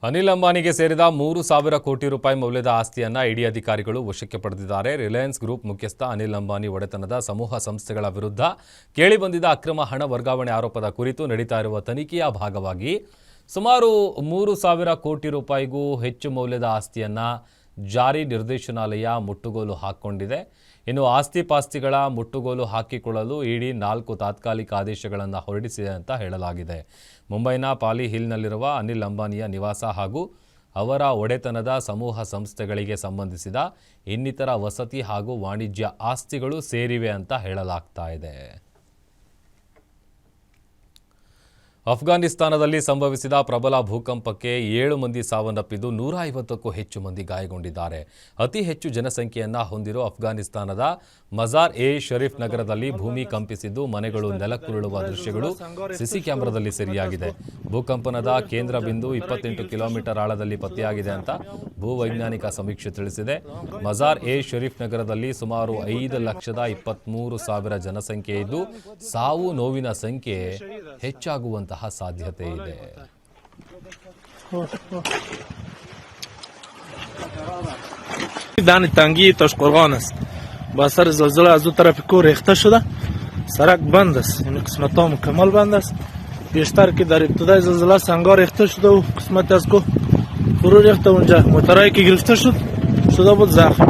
ಅನಿಲ್ ಅಂಬಾನಿಗೆ ಸೇರಿದ 3,000 ಕೋಟಿ ರೂಪಾಯಿ ಮೌಲ್ಯದ ಆಸ್ತಿಯನ್ನು ಇಡಿ ಅಧಿಕಾರಿಗಳು ವಶಕ್ಕೆ ಪಡೆದಿದ್ದಾರೆ. ರಿಲಯನ್ಸ್ ಗ್ರೂಪ್ ಮುಖ್ಯಸ್ಥ ಅನಿಲ್ ಅಂಬಾನಿ ಒಡೆತನದ ಸಮೂಹ ಸಂಸ್ಥೆಗಳ ವಿರುದ್ಧ ಕೇಳಿಬಂದಿದ್ದ ಅಕ್ರಮ ಹಣ ವರ್ಗಾವಣೆ ಆರೋಪದ ಕುರಿತು ನಡೀತಾ ಇರುವ ತನಿಖೆಯ ಭಾಗವಾಗಿ ಸುಮಾರು 3,000 ಕೋಟಿ ರೂಪಾಯಿಗೂ ಹೆಚ್ಚು ಮೌಲ್ಯದ ಆಸ್ತಿಯನ್ನು ಜಾರಿ ನಿರ್ದೇಶನಾಲಯ ಮುಟ್ಟುಗೋಲು ಹಾಕಿಕೊಂಡಿದೆ. ಇನ್ನು ಆಸ್ತಿ-ಪಾಸ್ತಿಗಳ ಮುಟ್ಟುಗೋಲು ಹಾಕಿಕೊಳ್ಳಲು ಇಡಿ 4 ತಾತ್ಕಾಲಿಕ ಆದೇಶಗಳನ್ನು ಹೊರಡಿಸಿದೆ ಅಂತ ಹೇಳಲಾಗಿದೆ. ಮುಂಬೈನ ಪಾಲಿ ಹಿಲ್ನಲ್ಲಿರುವ ಅನಿಲ್ ಅಂಬಾನಿಯ ನಿವಾಸ ಹಾಗೂ ಅವರ ಒಡೆತನದ ಸಮೂಹ ಸಂಸ್ಥೆಗಳಿಗೆ ಸಂಬಂಧಿಸಿದ ಇನ್ನಿತರ ವಸತಿ ಹಾಗೂ ವಾಣಿಜ್ಯ ಆಸ್ತಿಗಳು ಸೇರಿವೆ ಅಂತ ಹೇಳಲಾಗ್ತಾ ಇದೆ. ಅಫ್ಘಾನಿಸ್ತಾನದಲ್ಲಿ ಸಂಭವಿಸಿದ ಪ್ರಬಲ ಭೂಕಂಪಕ್ಕೆ 7 ಮಂದಿ ಸಾವನ್ನಪ್ಪಿದ್ದು 150ಕ್ಕೂ ಹೆಚ್ಚು ಮಂದಿ ಗಾಯಗೊಂಡಿದ್ದಾರೆ. ಅತಿ ಹೆಚ್ಚು ಜನಸಂಖ್ಯೆಯನ್ನು ಹೊಂದಿರುವ ಅಫ್ಘಾನಿಸ್ತಾನದ ಮಜಾರ್ ಎ ಶರೀಫ್ ನಗರದಲ್ಲಿ ಭೂಮಿ ಕಂಪಿಸಿದ್ದು ಮನೆಗಳು ನೆಲಕ್ಕುರುಳುವ ದೃಶ್ಯಗಳು ಸಿಸಿ ಕ್ಯಾಮೆರಾದಲ್ಲಿ ಸೆರೆಯಾಗಿದೆ. ಭೂಕಂಪನದ ಕೇಂದ್ರ ಬಿಂದು 28 ಕಿಲೋಮೀಟರ್ ಆಳದಲ್ಲಿ ಪತ್ತೆಯಾಗಿದೆ ಅಂತ ಭೂವೈಜ್ಞಾನಿಕ ಸಮೀಕ್ಷೆ ತಿಳಿಸಿದೆ. ಮಜಾರ್ ಎ ಶರೀಫ್ ನಗರದಲ್ಲಿ ಸುಮಾರು 5,23,000 ಜನಸಂಖ್ಯೆ ಇದ್ದು ಸಾವು ನೋವಿನ ಸಂಖ್ಯೆ ಹೆಚ್ಚಾಗುವಂತಹ ಸಾಧ್ಯತೆ ಇದೆ. دان تنگی تاشقرغان است. با اثر زلزله از دو طرف کوه ریخته شده. سرک بند است. این قسمت ها مکمل بند است. بیشتر که در ابتدای زلزله سنگا ریخته شده و قسمت از کوه فرو ریخته. اونجا موترایی که گرفته شده بود زخمی.